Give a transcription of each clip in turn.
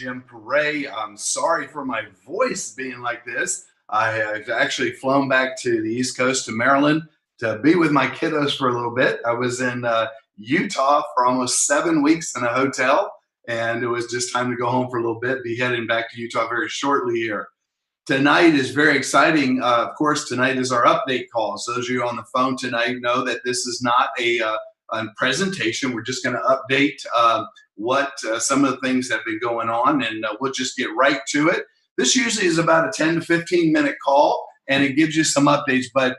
Jim Paré. I'm sorry for my voice being like this. I've actually flown back to the East Coast to Maryland to be with my kiddos for a little bit. I was in Utah for almost 7 weeks in a hotel, and it was just time to go home for a little bit, be heading back to Utah very shortly here. Tonight is very exciting. Of course, tonight is our update call. So those of you on the phone tonight know that this is not a presentation. We're just going to update what some of the things that have been going on, and we'll just get right to it. This usually is about a 10 to 15 minute call, and it gives you some updates. But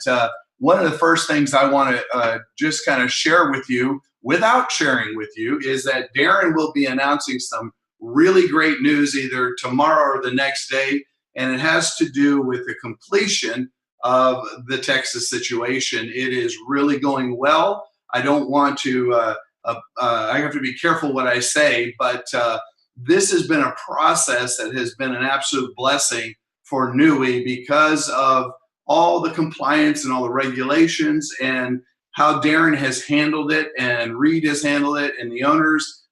one of the first things I want to just kind of share with you, without sharing with you, is that Darren will be announcing some really great news either tomorrow or the next day, and it has to do with the completion of the Texas situation. It is really going well. I don't want to, I have to be careful what I say, but this has been a process that has been an absolute blessing for NUI because of all the compliance and all the regulations and how Darren has handled it and Reed has handled it and the owners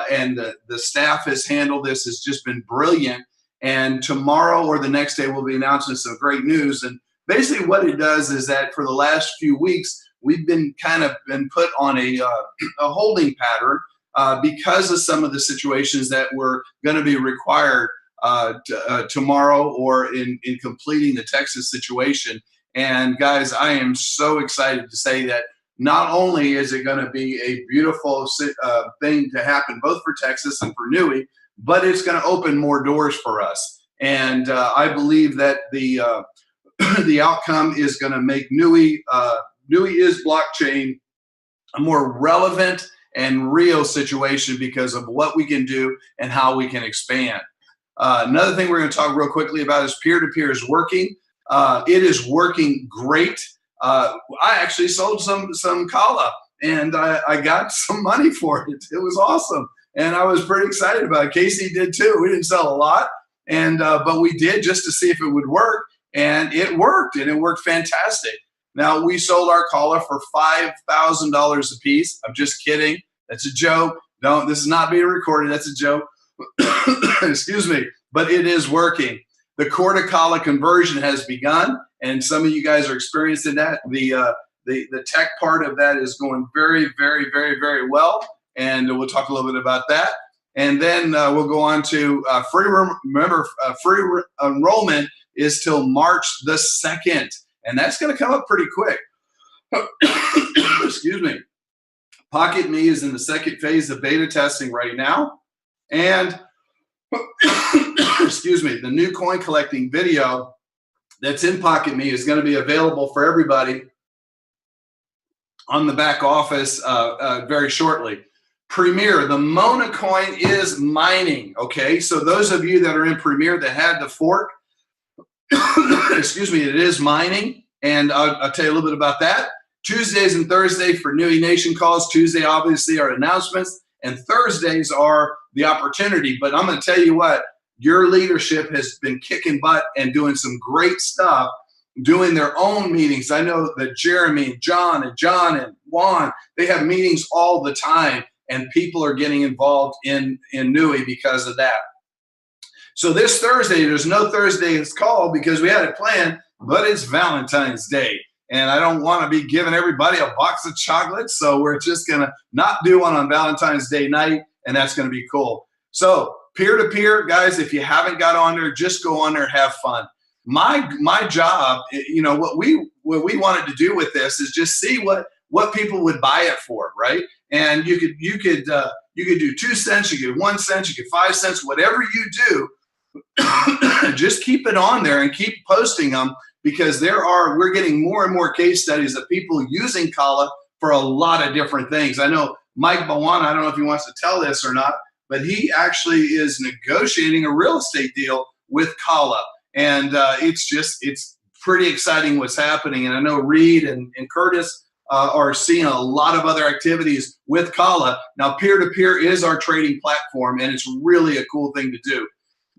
and the staff has handled this has just been brilliant. And tomorrow or the next day we'll be announcing some great news. And basically what it does is that for the last few weeks, we've been put on a holding pattern because of some of the situations that were going to be required tomorrow or in completing the Texas situation. And guys, I am so excited to say that not only is it going to be a beautiful thing to happen both for Texas and for NUI, but it's going to open more doors for us. And I believe that the outcome is going to make NUI is blockchain a more relevant and real situation because of what we can do and how we can expand. Another thing we're going to talk real quickly about is peer-to-peer is working. It is working great. I actually sold some Kala, and I got some money for it. It was awesome. And I was pretty excited about it. Casey did too. We didn't sell a lot, and but we did just to see if it would work, and it worked, and it worked fantastic. Now, we sold our Kala for $5,000 a piece. I'm just kidding. That's a joke. This is not being recorded. That's a joke. Excuse me. But it is working. The core to Kala conversion has begun, and some of you guys are experiencing that. The tech part of that is going very, very, very, very well. And we'll talk a little bit about that. And then we'll go on to free enrollment is till March the 2nd. And that's going to come up pretty quick. Excuse me. Pocket Me is in the second phase of beta testing right now. And excuse me, the new coin collecting video that's in Pocket Me is going to be available for everybody on the back office very shortly. Premier, the Mona coin is mining, okay? So those of you that are in Premier that had the fork, excuse me, it is mining, and I'll tell you a little bit about that. Tuesdays and Thursdays for NUI Nation calls. Tuesday, obviously, are announcements, and Thursdays are the opportunity. But I'm going to tell you what, your leadership has been kicking butt and doing some great stuff, doing their own meetings. I know that Jeremy and John and Juan, they have meetings all the time, and people are getting involved in NUI because of that. So this Thursday, there's no Thursday's call because we had it planned, but it's Valentine's Day. And I don't want to be giving everybody a box of chocolates, so we're just going to not do one on Valentine's Day night, and that's going to be cool. So peer-to-peer, guys, if you haven't got on there, just go on there, have fun. My job, you know, what we wanted to do with this is just see what people would buy it for, right? And you could do 2 cents, you could 1 cent, you could 5 cents, whatever you do. Just keep it on there and keep posting them because we're getting more and more case studies of people using Kala for a lot of different things. I know Mike Bawana, I don't know if he wants to tell this or not, but he actually is negotiating a real estate deal with Kala. And it's pretty exciting what's happening. And I know Reed and Curtis are seeing a lot of other activities with Kala. Now, peer-to-peer is our trading platform, and it's really a cool thing to do.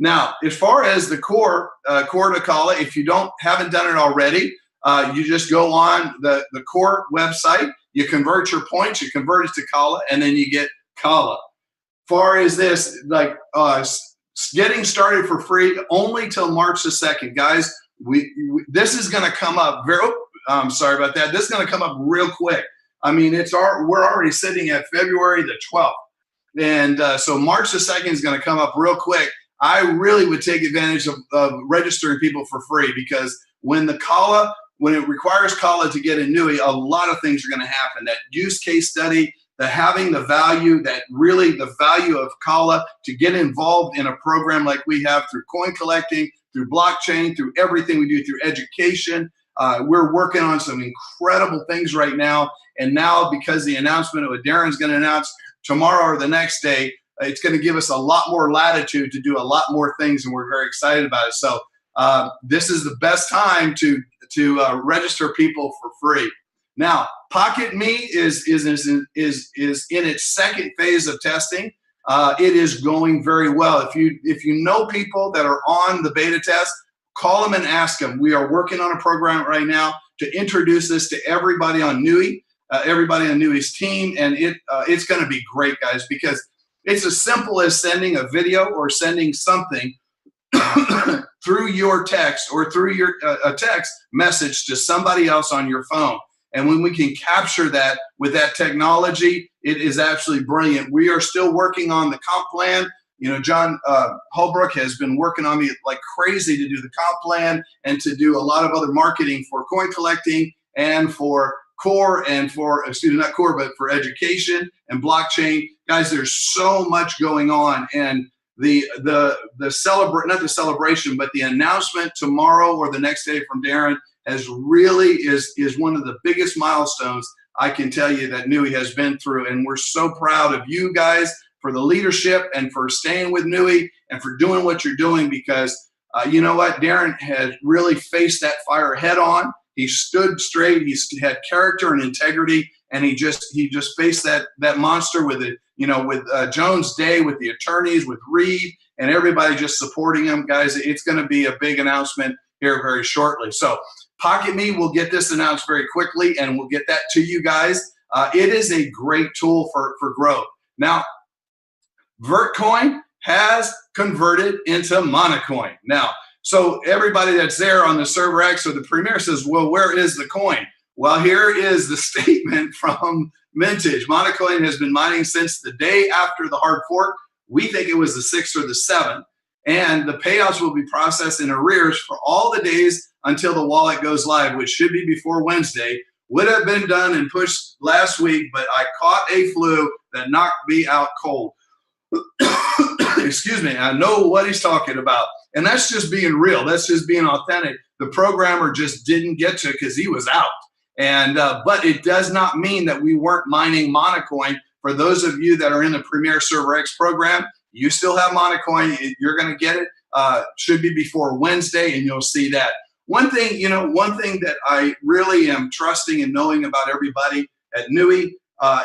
Now, as far as the core to Kala, if you haven't done it already, you just go on the core website, you convert your points, you convert it to Kala, and then you get Kala. Far as this, like getting started for free only till March the 2nd, guys. This is going to come up I'm sorry about that. This is going to come up real quick. I mean, we're already sitting at February the 12th. And so March the 2nd is going to come up real quick. I really would take advantage of registering people for free, because when it requires CALA to get a NUI, a lot of things are going to happen. That use case study, having the value, the value of CALA to get involved in a program like we have through coin collecting, through blockchain, through everything we do, through education. We're working on some incredible things right now. And now, because the announcement of what Darren's going to announce tomorrow or the next day, it's going to give us a lot more latitude to do a lot more things, and we're very excited about it. So this is the best time to register people for free. Now, Pocket Me is in its second phase of testing. It is going very well. If you know people that are on the beta test, call them and ask them. We are working on a program right now to introduce this to everybody on NUI, everybody on NUI's team, and it's going to be great, guys, because it's as simple as sending a video or sending something through your text or through a text message to somebody else on your phone. And when we can capture that with that technology, it is absolutely brilliant. We are still working on the comp plan. You know, John Holbrook has been working on me like crazy to do the comp plan and to do a lot of other marketing for coin collecting and for core and for, not core, but for education and blockchain. Guys, there's so much going on. And not the celebration, but the announcement tomorrow or the next day from Darren is one of the biggest milestones I can tell you that NUI has been through. And we're so proud of you guys for the leadership and for staying with NUI and for doing what you're doing, because you know what? Darren has really faced that fire head on. He stood straight. He had character and integrity, and he just faced that monster with it. You know, with Jones Day, with the attorneys, with Reed, and everybody just supporting him, guys. It's going to be a big announcement here very shortly. So Pocket Me will get this announced very quickly, and we'll get that to you guys. It is a great tool for growth. Now, Vertcoin has converted into Monocoin. Now, so everybody that's there on the server X or the Premier says, well, where is the coin? Well, here is the statement from Mintage. Monocoin has been mining since the day after the hard fork. We think it was the 6th or the 7th. And the payouts will be processed in arrears for all the days until the wallet goes live, which should be before Wednesday. Would have been done and pushed last week, but I caught a flu that knocked me out cold. Excuse me. I know what he's talking about. And that's just being real. That's just being authentic. The programmer just didn't get to it because he was out. And but it does not mean that we weren't mining Monocoin. For those of you that are in the Premier Server X program, you still have Monocoin. You're going to get it. Should be before Wednesday, and you'll see that. One thing that I really am trusting and knowing about everybody at NUI,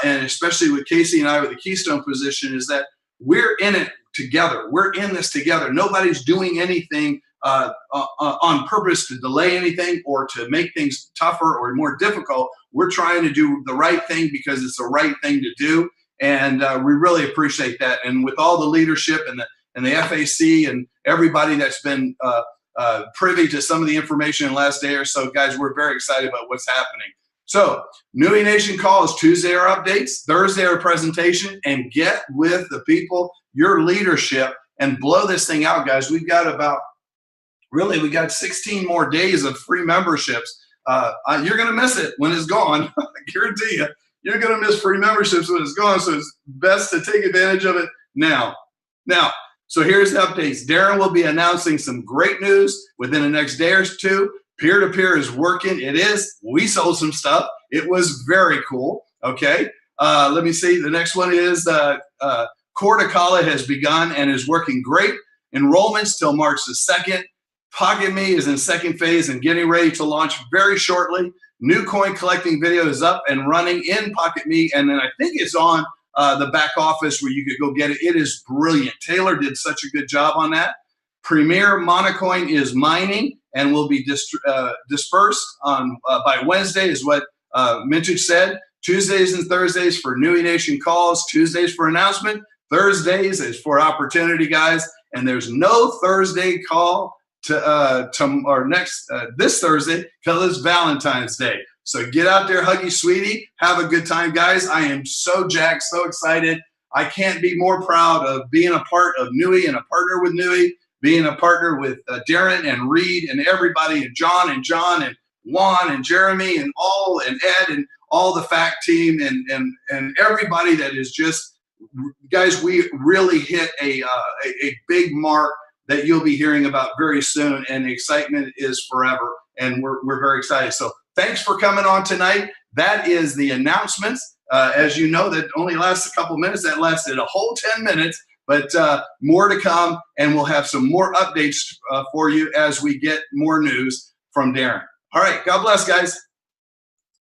and especially with Casey and I with the Keystone position, is that we're in it together. We're in this together. Nobody's doing anything on purpose to delay anything or to make things tougher or more difficult. We're trying to do the right thing because it's the right thing to do, and we really appreciate that. And with all the leadership and the FAC and everybody that's been privy to some of the information in the last day or so, guys, we're very excited about what's happening. So, NUI Nation calls Tuesday are updates, Thursday are presentation, and get with the people, your leadership, and blow this thing out, guys. We got 16 more days of free memberships. You're going to miss it when it's gone. I guarantee you. You're going to miss free memberships when it's gone, so it's best to take advantage of it now. So here's the updates. Darren will be announcing some great news within the next day or two. Peer-to-peer is working. It is. We sold some stuff. It was very cool. Okay. Let me see. The next one is Core to CALA has begun and is working great. Enrollments till March the 2nd. Pocket Me is in second phase and getting ready to launch very shortly. New coin collecting video is up and running in Pocket Me, and then I think it's on the back office where you could go get it. It is brilliant. Taylor did such a good job on that. Premier Monocoin is mining and will be dispersed on by Wednesday, is what Mintage said. Tuesdays and Thursdays for NUI Nation calls. Tuesdays for announcement. Thursdays is for opportunity, guys. and there's no Thursday call or next this Thursday because it's Valentine's Day. So get out there, huggy sweetie, have a good time, guys. I am so jacked, so excited. I can't be more proud of being a part of Nui and a partner with Nui, being a partner with Darren and Reed and everybody, and John and Juan and Jeremy and Ed and all the fact team and everybody that is just, guys, we really hit a big mark that you'll be hearing about very soon, and the excitement is forever, and we're very excited. So thanks for coming on tonight. That is the announcements. As you know, that only lasts a couple minutes. That lasted a whole 10 minutes, but more to come, and we'll have some more updates for you as we get more news from Darren. All right, God bless, guys.